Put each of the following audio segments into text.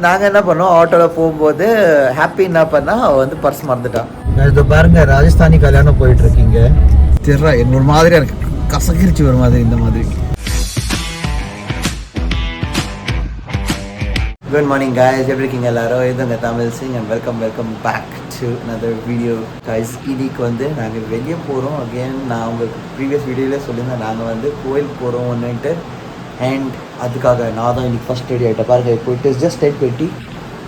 நாங்கள் என்ன பண்ணோம், ஆட்டோவில் போகும்போது ஹாப்பி என்ன பண்ணால் அவள் வந்து பர்ஸ் மறந்துட்டான். இது பாருங்க, ராஜஸ்தானி கல்யாணம் போயிட்டுருக்கீங்க. தெரியல, எங்க ஒரு மாதிரியாக இருக்குது, கசகிரிச்சு ஒரு மாதிரி இந்த மாதிரி. குட் மார்னிங் காய்ஸ், எப்படி இருக்கீங்க எல்லாரும்? இதுங்க Tamil Singh and welcome back to another video guys. இன்னைக்கு வந்து நாங்கள் வெளியே போகிறோம். அகெயின் நான் உங்களுக்கு ப்ரீவியஸ் வீடியோவில் சொல்லியிருந்தேன், நாங்கள் வந்து கோயிலுக்கு போகிறோம் ஒன்றுன்ட்டு. அண்ட் அதுக்காக நான் தான் இன்னைக்கு ஃபஸ்ட் ரெடி ஆகிட்டேன். பாருங்க, இப்போ இட் இஸ் ஜஸ்ட் 10:20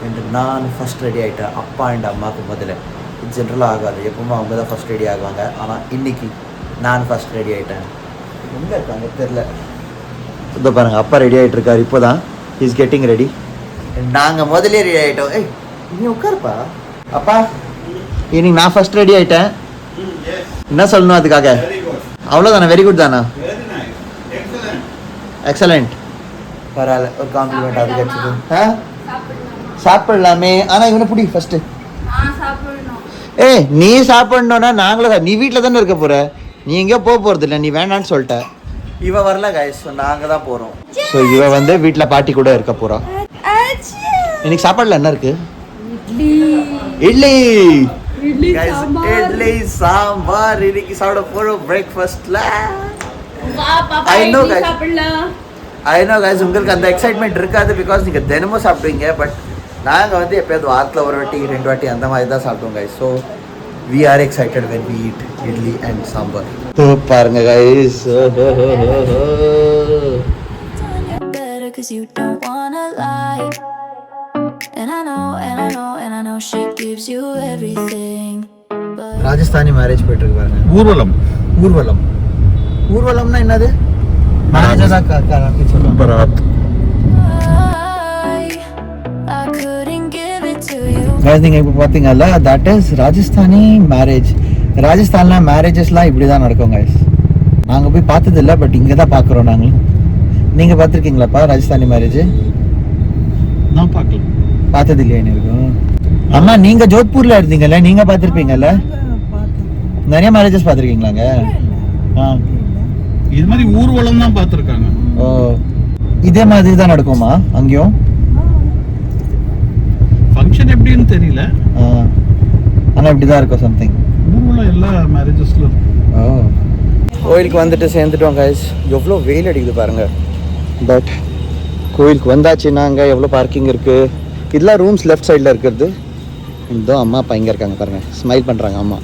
அண்ட் நான் ஃபஸ்ட் ரெடி ஆகிட்டேன். அப்பா அண்ட் அம்மாவுக்கு முதல்ல இது ஜென்ரலாக ஆகாது, எப்பவுமே அவங்க தான் ஃபஸ்ட் ரெடி ஆகுவாங்க. ஆனால் இன்னைக்கு நான் ஃபஸ்ட் ரெடி ஆகிட்டேன். எங்கே இருக்காங்க தெரில. இதோ பாருங்கள், அப்பா ரெடி ஆகிட்டு இருக்காரு. இப்போ தான் இஸ் கெட்டிங் ரெடி. நாங்கள் முதலே ரெடி ஆகிட்டோம். ஏய் நீ உட்காருப்பா. அப்பா இன்னைக்கு நான் ஃபஸ்ட் ரெடி ஆகிட்டேன். என்ன சொல்லணும் அதுக்காக? அவ்வளோதானே? வெரி குட் தானா? எக்ஸலண்ட். பரவாயில்ல, ஒரு காம்ப்ளிமெண்ட் அது கிடைச்சது. சாப்பிடலாமே. ஆனால் இவனை பிடி ஃபஸ்ட்டு. நீ சாப்பிடணும்னா நாங்களும். நீ வீட்டில் தானே இருக்க போகிற, நீ எங்கேயோ போக போகிறது இல்லை, நீ வேணான்னு சொல்லிட்ட. இவ வரல கைஸ், ஸோ நாங்கள் தான் போகிறோம். ஸோ இவ வந்து வீட்டில் பாட்டி கூட இருக்க போகிறோம். இன்னைக்கு சாப்பாடுல என்ன இருக்கு? இட்லி இட்லி சாம்பார் இன்னைக்கு சாப்பிட போகிறோம் பிரேக்ஃபாஸ்ட்ல. I know guys, உங்களுக்கு அந்த எக்ஸைட்மெண்ட் இருக்காது, பிகாஸ் நீங்கள் தினமும் சாப்பிடுவீங்க. பட் நாங்கள் வந்து எப்போயாவது வாரத்தில் ஒரு வாட்டி 2 வாட்டி அந்த மாதிரி தான் சாப்பிடுவோம் guys. So we are excited when we eat idli and sambar. तो பாருங்க guys, ராஜஸ்தானி மேரேஜ் போயிட்டு இருக்கு பாருங்க. ஊர்வலம். ஊர்வலம்னா என்னது? நீங்க இப்போ பார்த்தீங்கல்ல, தட் இஸ் ராஜஸ்தானி மேரேஜ். ராஜஸ்தான்ல மேரேஜஸ்லாம் இப்படி தான் நடக்கும் கைஸ். நாங்கள் போய் பார்த்தது இல்லை, பட் இங்கே தான் பார்க்குறோம் நாங்களும். நீங்கள் பார்த்துருக்கீங்களாப்பா ராஜஸ்தானி மேரேஜ்? நான் பார்க்கல, பார்த்தது இல்லையா இருக்கும். அம்மா நீங்கள் ஜோத்பூரில் இருந்தீங்கல்ல, நீங்கள் பார்த்துருப்பீங்கல்ல, நிறைய மேரேஜஸ் பார்த்துருக்கீங்களாங்க? இது மாதிரி ஊர்வலம் தான் பார்த்துருக்காங்க. ஓ, இதே மாதிரி தான் நடக்குமா அங்கேயும்? ஃபங்க்ஷன் எப்படின்னு தெரியல, ஆனால் இப்படி தான் இருக்கும் சம்திங். ஊர்வலம் எல்லா மேரேஜஸ்ல. ஓ, கோயிலுக்கு வந்துட்டு சேர்ந்துட்டோம் கைஸ். எவ்வளோ வெயில் அடிக்குது பாருங்க. பட் கோயிலுக்கு வந்தாச்சுன்னா அங்கே எவ்வளோ பார்க்கிங் இருக்குது. இதெல்லாம் ரூம்ஸ் லெஃப்ட் சைடில் இருக்கிறது. இதோ அம்மா அப்பா இங்கே இருக்காங்க பாருங்க, ஸ்மைல் பண்ணுறாங்க அம்மா.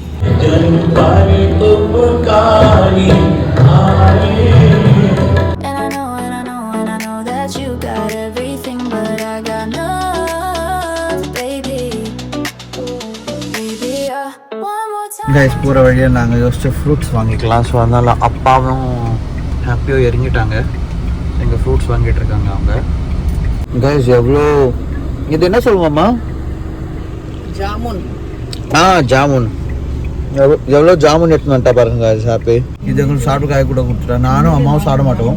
கைஸ், போகிற வழியாக நாங்கள் யோசிச்சு ஃப்ரூட்ஸ் வாங்கிக்கலாம். ஸோ அதனால் அப்பாவும் ஹாப்பியாக இறங்கிட்டாங்க. எங்கள் ஃப்ரூட்ஸ் வாங்கிட்டு இருக்காங்க அவங்க. கைஸ், எவ்வளோ இது என்ன சொல்லுவோம்மா? ஜாமுன். ஜாமுன். எவ்வளோ ஜாமுன் எடுத்துன்னு வந்துட்டா பாருங்க ஹாப்பி. இது எங்களுக்கு சாப்பிட்டு காய கூட கொடுத்துட்டேன். நானும் அம்மாவும் சாப்பிட மாட்டோம்.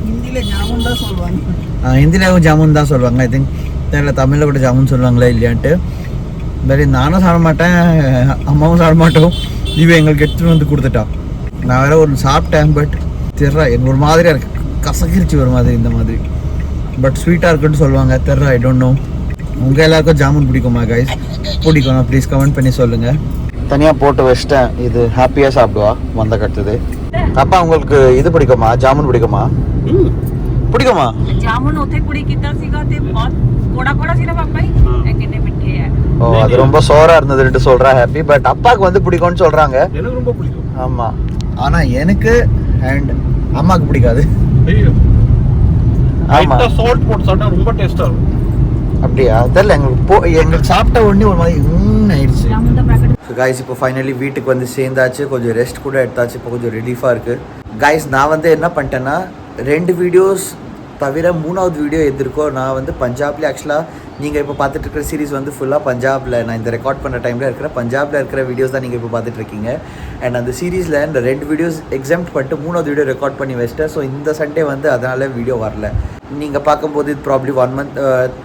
ஹிந்தியில் ஜாமுன் தான் சொல்லுவாங்க. ஹிந்தியில் ஜாமுன் தான் சொல்லுவாங்க. ஐ திங்க் தெரியல தமிழில் கூட ஜாமுன் சொல்லுவாங்களா இல்லையான்ட்டு. பட் நானும் சாப்பிட மாட்டேன், அம்மாவும் சாப்பிட மாட்டோம். இவன் எங்களுக்கு எடுத்துகிட்டு வந்து கொடுத்துட்டான். நான் வேற ஒரு சாப்பிட்டேன், பட் தெரியல, எனக்கு ஒரு மாதிரியாக இருக்குது, கசகிரிச்சு ஒரு மாதிரி இந்த மாதிரி. பட் ஸ்வீட்டாக இருக்குன்னு சொல்லுவாங்க, தெரியல, ஐ டோன்ட் நோ. உங்கள் எல்லாருக்கும் ஜாமுன் பிடிக்குமா கைஸ்? பிடிக்கும், ப்ளீஸ் கமெண்ட் பண்ணி சொல்லுங்கள். தனியாக போட்டு வச்சிட்டேன். இது ஹாப்பியாக சாப்பிடுவா வந்த கட்டுது. அப்பா உங்களுக்கு இது பிடிக்குமா? ஜாமுன் பிடிக்குமா? பிடிக்குமா? ஜாமுன் உத்தே குடி கிட்ட ਸੀਗਾ ਤੇ ਬਹੁਤ ਕੋੜਾ ਕੋੜਾ ਸੀ ਨਾ ਪਾਪਾ ਜੀ, ਇਹ ਕਿੰਨੇ ਮਿੱਠੇ ਆ. ஓ, அது ரொம்ப சோரா இருந்ததுன்னு சொல்றா ஹாப்பி. பட் அப்பாக்கு வந்து பிடிக்கும்னு சொல்றாங்க. எனக்கு ரொம்ப பிடிக்கும். ஆமா, ஆனா எனக்கு அண்ட் அம்மாக்கு பிடிக்காது. ஆமா, சால்ட் போட்டு சாப்பிட்டா ரொம்ப டேஸ்டா இருக்கும். அப்படியா? தெரியல, எங்களுக்கு சாப்பிட்ட உடனே ஒரு மாதிரி ஆயிடுச்சு. ஸோ கைஸ், இப்போ ஃபைனலி வீட்டுக்கு வந்து சேர்ந்தாச்சு. கொஞ்சம் ரெஸ்ட் கூட எடுத்தாச்சு. இப்போ கொஞ்சம் ரிலீஃபாக இருக்குது கைஸ். நான் வந்து என்ன பண்ணிட்டேன்னா, 2 வீடியோஸ் தவிர 3வது வீடியோ எதிர்க்கோம். நான் வந்து பஞ்சாப்ல, ஆக்சுவலாக நீங்கள் இப்போ பார்த்துட்டு இருக்கிற சீரிஸ் வந்து ஃபுல்லாக பஞ்சாபில், நான் இந்த ரெக்கார்ட் பண்ணுற டைமில் இருக்கிற பஞ்சாபில் இருக்கிற வீடியோஸ் தான் நீங்கள் இப்போ பார்த்துட்ருக்கீங்க. அண்ட் அந்த சீரீஸில் இந்த 2 வீடியோஸ் எக்ஸாம்ட் பண்ணிட்டு 3வது வீடியோ ரெக்கார்ட் பண்ணி வச்சிட்டேன். ஸோ இந்த சண்டே வந்து அதனால் வீடியோ வரல. நீங்கள் பார்க்கும்போது இது ப்ராப்ளி 1 month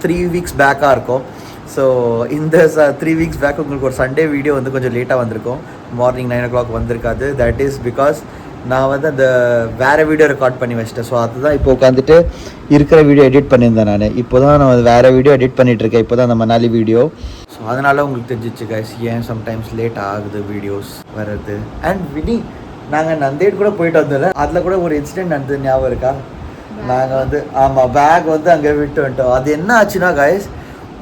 3 weeks பேக்காக இருக்கும். ஸோ இந்த 3 weeks பேக் உங்களுக்கு ஒரு சண்டே வீடியோ வந்து கொஞ்சம் லேட்டாக வந்திருக்கும். மார்னிங் 9 o'clock வந்திருக்காது. தட் இஸ் பிகாஸ் நான் வந்து அந்த வேறு வீடியோ ரெக்கார்ட் பண்ணி வச்சிட்டேன். ஸோ அதுதான் இப்போ உட்காந்துட்டு இருக்கிற வீடியோ எடிட் பண்ணியிருந்தேன் நான். இப்போ தான் நான் வேறு வீடியோ எடிட் பண்ணிகிட்ருக்கேன். இப்போ தான் அந்த மணாலி வீடியோ. ஸோ அதனால் உங்களுக்கு தெரிஞ்சிச்சு கைஸ் ஏன் சம்டைம்ஸ் லேட் ஆகுது வீடியோஸ் வர்றது. அண்ட் வினி நாங்கள் நந்தேட் கூட போயிட்டு வந்தோம்ல, அதில் கூட ஒரு இன்சிடென்ட் நடந்தது ஞாபகம் இருக்கா? நாங்கள் வந்து ஆமாம் பேக் வந்து அங்கே விட்டு வந்துட்டோம். அது என்ன ஆச்சுன்னா கைஸ்,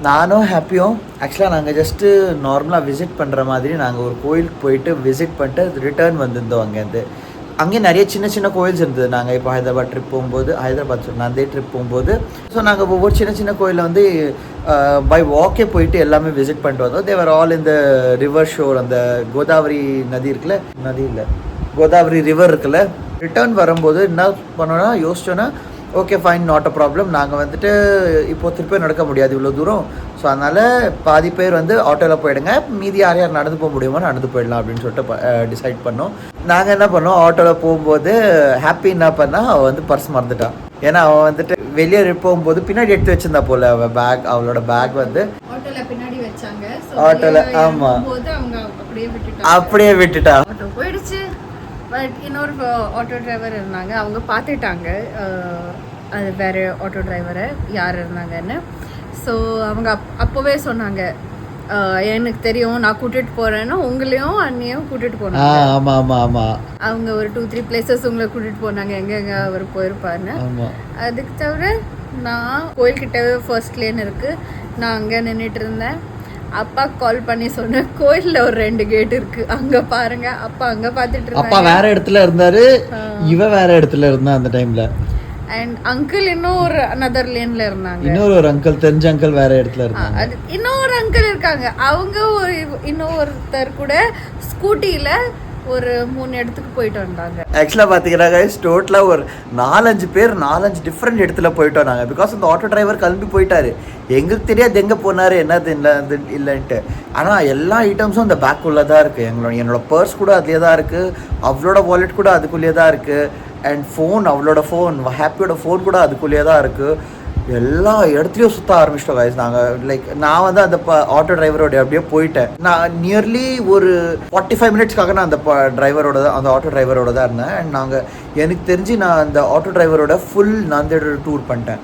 நானும் ஹாப்பியும் ஆக்சுவலாக நாங்கள் ஜஸ்ட்டு நார்மலாக விசிட் பண்ணுற மாதிரி நாங்கள் ஒரு கோயிலுக்கு போயிட்டு விசிட் பண்ணிட்டு ரிட்டர்ன் வந்திருந்தோம். அங்கேயே நிறைய சின்ன சின்ன கோயில்ஸ் இருந்தது. நாங்கள் இப்போ ஹைதராபாத் ட்ரிப் போகும்போது, நந்தே ட்ரிப் போகும்போது ஸோ நாங்கள் ஒவ்வொரு சின்ன சின்ன கோயிலில் வந்து பை வாக்கே போயிட்டு எல்லாமே விசிட் பண்ணிட்டு வந்தோம். தேவர் ஆல் இந்த ரிவர் ஷோர், அந்த கோதாவரி நதி இருக்குல்ல, நதி இல்லை கோதாவரி ரிவர் இருக்குல்ல. ரிட்டர்ன் வரும்போது என்ன பண்ணோன்னா யோசிச்சோன்னா okay fine not a problem, நாங்கள் வந்துட்டு இப்போது திருப்பி நடக்க முடியாது இவ்வளோ தூரம். ஸோ அதனால் பாதி பேர் வந்து ஆட்டோவில் போயிடுங்க, மீதி யார் யார் நடந்து போக முடியுமோ நடந்து போயிடலாம் அப்படின்னு சொல்லிட்டு டிசைட் பண்ணோம். நாங்கள் என்ன பண்ணோம், ஆட்டோவில் போகும்போது ஹாப்பி என்ன பண்ணால் அவள் வந்து பர்ஸ் மறந்துட்டான். ஏன்னா அவன் வந்துட்டு வெளியே போகும்போது பின்னாடி எடுத்து வச்சிருந்தா போல அவள் பேக், அவளோட பேக் வந்து ஆட்டோவில் பின்னாடி வச்சாங்க. ஆட்டோவில் ஆமாம் அப்படியே விட்டுட்டா. ஆட்டோ போயிடுச்சு. பட் இன்னொரு ஆட்டோ டிரைவர் இருந்தாங்க, அவங்க பார்த்துட்டாங்க அது வேறு ஆட்டோ டிரைவரை யார் இருந்தாங்கன்னு. ஸோ அவங்க அப்போவே சொன்னாங்க எனக்கு தெரியும் நான் கூட்டிகிட்டு போகிறேன்னா உங்களையும் அண்ணியும் கூட்டிகிட்டு போனாங்க. ஆமாம் ஆமாம் ஆமாம் அவங்க ஒரு 2-3 பிளேசஸ் உங்களை கூட்டிகிட்டு போனாங்க எங்கெங்கே அவர் போயிருப்பாருன்னு. அதுக்கு தவிர நான் கோயில்கிட்டவே ஃபர்ஸ்ட் லேன் இருக்குது, நான் அங்கே நின்றுட்டு இருந்தேன். அப்பா கால் பண்ணி சொன்னேன் கோயில்ல ஒரு 2 கேட் இருக்கு அங்க பாருங்க. அப்பா அங்க பாத்துட்டு இருந்தாங்க. அப்பா வேற இடத்துல இருந்தாரு, இவ வேற இடத்துல இருந்தா அந்த டைம்ல. அண்ட் அங்கிள் இன்னும் ஒரு another லேன்ல இருந்தாங்க. இன்னொரு அங்கிள், தெரிஞ்ச அங்கிள் வேற இடத்துல இருந்தாங்க. இன்னொரு அங்கிள் இருக்காங்க, அவங்க ஒரு இன்னொருத்தர் கூட ஸ்கூட்டில ஒரு 3 இடத்துக்கு போயிட்டு வந்தாங்க. ஆக்சுவலாக பார்த்தீங்கன்னா கைஸ் டோட்டலாக ஒரு 4-5 பேர் 4-5 டிஃப்ரெண்ட் இடத்துல போயிட்டு வந்தாங்க. பிகாஸ் அந்த ஆட்டோ டிரைவர் கிளம்பி போயிட்டாரு, எங்களுக்கு தெரியாது எங்கே போனார் என்னது இல்லைன்ட்டு. ஆனால் எல்லா ஐட்டம்ஸும் அந்த பேக்குள்ளே தான் இருக்குது. என்னோட பர்ஸ் கூட அதுலேயே தான் இருக்குது, அவளோட வாலெட் கூட அதுக்குள்ளேயே தான் இருக்குது, அண்ட் ஃபோன், அவளோட ஃபோன், ஹாப்பியோட ஃபோன் கூட அதுக்குள்ளேயே தான் இருக்குது. எல்லா இடத்துலையும் சுற்ற ஆரம்பிச்சிட்டோம் கைஸ். நாங்கள் லைக் நான் வந்து அந்த ஆட்டோ டிரைவரோட அப்படியே போயிட்டேன். நான் நியர்லி ஒரு 45 மினிட்ஸ்க்காக நான் அந்த டிரைவரோட தான், அந்த ஆட்டோ டிரைவரோட தான் இருந்தேன். அண்ட் நாங்கள் எனக்கு தெரிஞ்சு நான் அந்த ஆட்டோ டிரைவரோட ஃபுல் நாந்தேட் டூர் பண்ணிட்டேன்.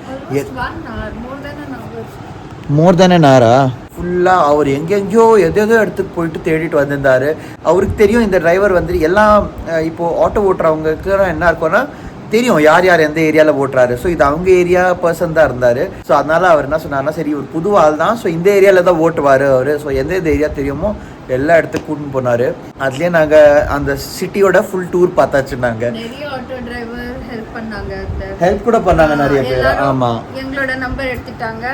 மோர் தேன் an hour ஃபுல்லாக அவர் எங்கெங்கேயோ எதோ இடத்துக்கு போயிட்டு தேடிட்டு வந்திருந்தார். அவருக்கு தெரியும் இந்த டிரைவர் வந்து எல்லாம் இப்போது ஆட்டோ ஓட்டுறவங்களுக்கு என்ன இருக்கும்னா தெரியும் யார் யார் எந்த ஏரியாவில் ஓட்டுறாரு. ஸோ இது அவங்க ஏரியா பர்சன் தான் இருந்தார். ஸோ அதனால் அவர் என்ன சொன்னார்னா, சரி ஒரு புது ஆள் தான், ஸோ இந்த ஏரியாவில் தான் ஓட்டுவார் அவர், ஸோ எந்த ஏரியா தெரியுமோ எல்லா இடத்துக்கு கூட்டின்னு போனார். அதுலேயே நாங்கள் அந்த சிட்டியோட ஃபுல் டூர் பார்த்தாச்சுன்னாங்க. ஹெல்ப் கூட பண்ணாங்க நிறைய பேர். ஆமாம், எங்களோட நம்பர் எடுத்துட்டாங்க,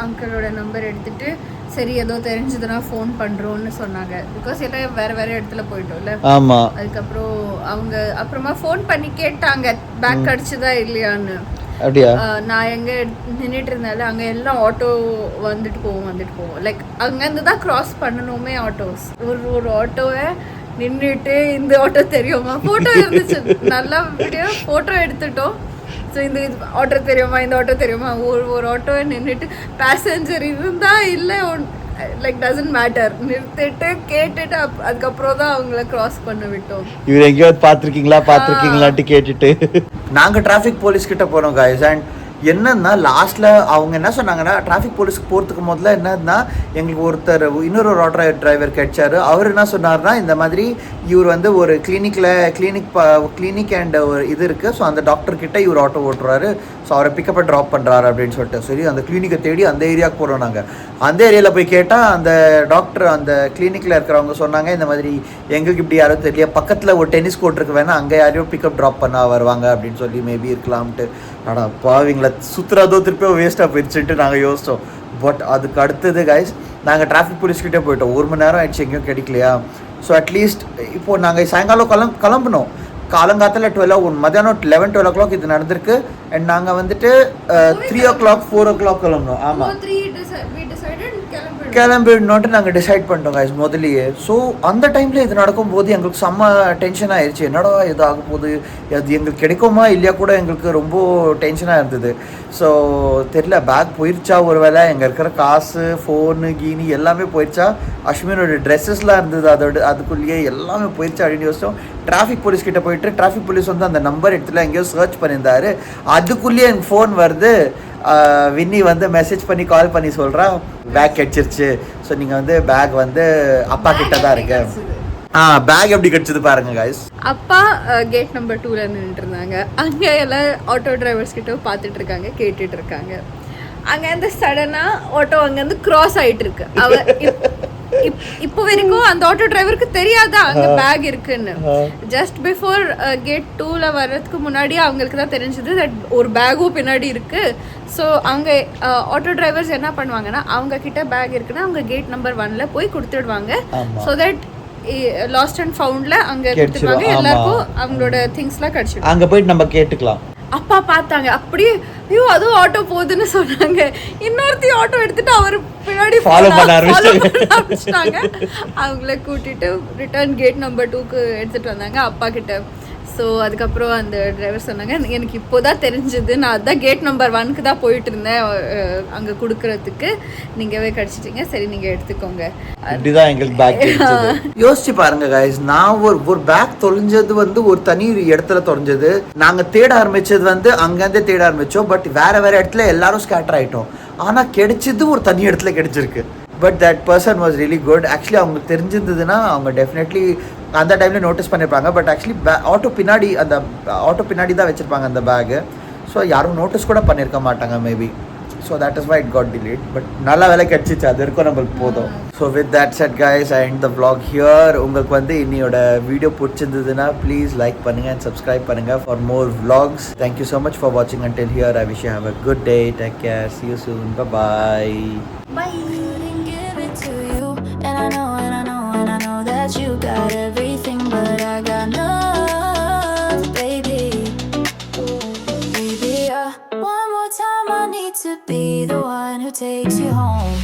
அங்கிளோட நம்பர் எடுத்துட்டு சரி ஏதோ தெரிஞ்சதுன்னா ஃபோன் பண்ணுறோன்னு சொன்னாங்க. பிகாஸ் எல்லாம் வேறு வேறு இடத்துல போயிட்டோம்ல. ஆமாம். அதுக்கப்புறம் அவங்க அப்புறமா ஃபோன் பண்ணி கேட்டாங்க பேக் அடிச்சுதா இல்லையான்னு. அப்படியா? நான் எங்கே நின்றுட்டு இருந்தாலும் அங்கே எல்லாம் ஆட்டோ வந்துட்டு போவோம் லைக் அங்கேருந்து தான் க்ராஸ் பண்ணணுமே ஆட்டோஸ். ஒரு ஆட்டோவை நின்றுட்டு இந்த ஆட்டோ தெரியுமா, ஃபோட்டோ இருந்துச்சு நல்லா வீடியோ ஃபோட்டோ எடுத்துட்டோம். ஸோ இந்த ஆட்டோ தெரியுமா, இந்த ஆட்டோ தெரியுமா, ஒரு ஆட்டோவை நின்றுட்டு பேசஞ்சர் இருந்தா இல்லை லைக் டசன்ட் மேட்டர் நிறுத்திட்டு கேட்டுட்டு அதுக்கப்புறம் தான் அவங்கள கிராஸ் பண்ண விட்டோம். இவர் எங்கேயாவது பார்த்துருக்கீங்களான்ட்டு கேட்டுட்டு நாங்கள் டிராஃபிக் போலீஸ் கிட்ட போகிறோம் கைஸ். அண்ட் என்னன்னா லாஸ்ட்டில் அவங்க என்ன சொன்னாங்கன்னா, டிராஃபிக் போலீஸ்க்கு போகிறதுக்கு முதல்ல என்னன்னா எங்களுக்கு இன்னொரு ஆட்டோ டிரைவர் கிடைச்சாரு. அவர் என்ன சொன்னார்னா, இந்த மாதிரி இவர் வந்து ஒரு கிளினிக் அண்ட் ஒரு இது இருக்குது, ஸோ அந்த டாக்டர்கிட்ட இவர் ஆட்டோ ஓட்டுறாரு, ஸோ அவரை பிக்கப் அண்ட் ட்ராப் பண்ணுறாரு அப்படின்னு சொல்லிட்டு. சரி அந்த கிளினிக்கை தேடி அந்த ஏரியாவுக்கு போகிறோம். நாங்கள் அந்த ஏரியாவில் போய் கேட்டால் அந்த டாக்டர் அந்த கிளினிக்கில் இருக்கிறவங்க சொன்னாங்க, இந்த மாதிரி எங்களுக்கு இப்படி யாரும் தெரியல, பக்கத்தில் ஒரு டென்னிஸ் கோர்ட் இருக்கு, வேணா அங்கே யாரையும் பிக்கப் ட்ராப் பண்ண வருவாங்க அப்படின்னு சொல்லி மேபி இருக்கலாம்ட்டு. ஆனால் பாவீங்களா சுற்றுறாதோ திருப்பி வேஸ்ட்டாக போயிடுச்சுட்டு நாங்கள் யோசித்தோம். பட் அதுக்கு அடுத்தது கைஸ் நாங்கள் டிராஃபிக் போலீஸ்கிட்டே போயிட்டோம். 1 மணி நேரம் ஆயிடுச்சு, எங்கேயும் கிடைக்கலையா. ஸோ அட்லீஸ்ட் இப்போது நாங்கள் சாயங்காலம் கிளம்புனோம். காலங்காத்தில் 12 மத்தியானம் 11-12 o'clock இது நடந்திருக்கு. அண்ட் நாங்கள் வந்துட்டு 3 o'clock 4 o'clock கிளம்பணும். ஆமாம், கிளம்பிடணுன்ட்டு நாங்கள் டிசைட் பண்ணிட்டோம் guys முதலியே. ஸோ அந்த டைமில் இது நடக்கும்போது எங்களுக்கு செம்ம டென்ஷன் ஆயிடுச்சு. என்னடா இது ஆக போகுது, அது எங்களுக்கு கிடைக்குமா இல்லையா கூட எங்களுக்கு ரொம்ப டென்ஷனாக இருந்தது. ஸோ தெரியல, பேக் போயிடுச்சா ஒரு வேளை, எங்கே இருக்கிற காசு, ஃபோனு, கீனி எல்லாமே போயிடுச்சா, அஸ்வினோட ட்ரெஸ்ஸஸ்லாம் இருந்தது அதுக்குள்ளேயே எல்லாமே போயிடுச்சா அப்படின்னு யோசிச்சோம். டிராஃபிக் போலீஸ் கிட்ட போயிட்டு டிராஃபிக் போலீஸ் வந்து அந்த நம்பர் எடுத்துல எங்கேயோ சர்ச் பண்ணியிருந்தாரு. அதுக்குள்ளேயே எனக்கு ஃபோன் வருது. வின்னி வந்து மெசேஜ் பண்ணி கால் பண்ணி சொல்கிறா பேக் கிடச்சிருச்சு. ஸோ நீங்கள் வந்து பேக் வந்து அப்பா கிட்ட தான் இருக்கு. பேக் எப்படி கிடச்சிது பாருங்க guys. அப்பா கேட் நம்பர் 2ல நின்றுட்டு இருந்தாங்க. அங்கே எல்லாம் ஆட்டோ டிரைவர்ஸ் கிட்ட பார்த்துட்டு இருக்காங்க, கேட்டுட்டு இருக்காங்க. அங்கேருந்து சடனாக ஆட்டோ அங்கேருந்து கிராஸ் ஆகிட்டு இருக்கு. அவ இப்போ வரைக்கும் அந்த ஆட்டோ டிரைவருக்கு தெரியாதா அங்கே பேக் இருக்குன்னு. ஜஸ்ட் பிஃபோர் கேட் 2ல வர்றதுக்கு முன்னாடி அவங்களுக்கு தான் தெரிஞ்சது தட் ஒரு பேக்கும் பின்னாடி இருக்கு. ஸோ அங்கே ஆட்டோ டிரைவர்ஸ் என்ன பண்ணுவாங்கன்னா, அவங்க கிட்ட பேக் இருக்குன்னா அவங்க கேட் நம்பர் 1ல போய் கொடுத்துடுவாங்க. ஸோ தட் லாஸ்ட் அண்ட் ஃபவுண்ட்ல அங்க கொடுத்துருவாங்க. எல்லாருக்கும் அவங்களோட திங்ஸ்லாம் கிடைச்சிடும். அங்க போயிட்டு நம்ம கேட்டுக்கலாம். அப்பா பார்த்தாங்க, அப்படியே ஐயோ அதுவும் ஆட்டோ போகுதுன்னு சொன்னாங்க. இன்னொருத்தி ஆட்டோ எடுத்துட்டு அவர் பின்னாடி ஃபாலோ பண்ண ஆரம்பிச்சிட்டாங்க. அவங்கள கூட்டிட்டு ரிட்டர்ன் கேட் நம்பர் 2க்கு எடுத்துட்டு வந்தாங்க அப்பா கிட்ட. ஸோ அதுக்கப்புறம் அந்த டிரைவர் சொன்னாங்க, எனக்கு இப்போதான் தெரிஞ்சது, நான் அதான் கேட் நம்பர் 1க்கு தான் போயிட்டு இருந்தேன் அங்கே கொடுக்கறதுக்கு, நீங்கவே கிடச்சிட்டிங்க, சரி நீங்கள் எடுத்துக்கோங்க. அப்படிதான் எங்களுக்கு பேக் கிடைச்சது. யோசிச்சு பாருங்க guys, நான் ஒரு பேக் தொலைஞ்சது வந்து ஒரு தனி இடத்துல தொலைஞ்சது. நாங்கள் தேட ஆரம்பிச்சது வந்து அங்கேருந்தே தேட ஆரம்பித்தோம். பட் வேற இடத்துல எல்லாரும் ஸ்கேட்டர் ஆகிட்டோம். ஆனால் கிடைச்சது ஒரு தனி இடத்துல கிடைச்சிருக்கு. But that person was really good. Actually அவங்களுக்கு தெரிஞ்சிருந்ததுன்னா அவங்க டெஃபினெட்லி அந்த டைமில் நோட்டீஸ் பண்ணியிருப்பாங்க. பட் ஆக்சுவலி ஆட்டோ பின்னாடி தான் வச்சுருப்பாங்க அந்த பேகு. ஸோ யாரும் நோட்டீஸ் கூட பண்ணியிருக்க மாட்டாங்க maybe. So that is why it got delete. But நல்ல வேலை கிடச்சிச்சு, அது இருக்கும் நம்மளுக்கு போதும். So with that set guys, I end the vlog here. உங்களுக்கு வந்து இன்னையோட வீடியோ பிடிச்சிருந்ததுன்னா ப்ளீஸ் லைக் பண்ணுங்கள் and subscribe பண்ணுங்கள் for more vlogs. Thank you so much for watching until here. I wish you have a good day. Take care. See you soon. Bye-bye. Bye. And I know that you got everything, but I got none, baby. Baby, one more time I need to be the one who takes you home.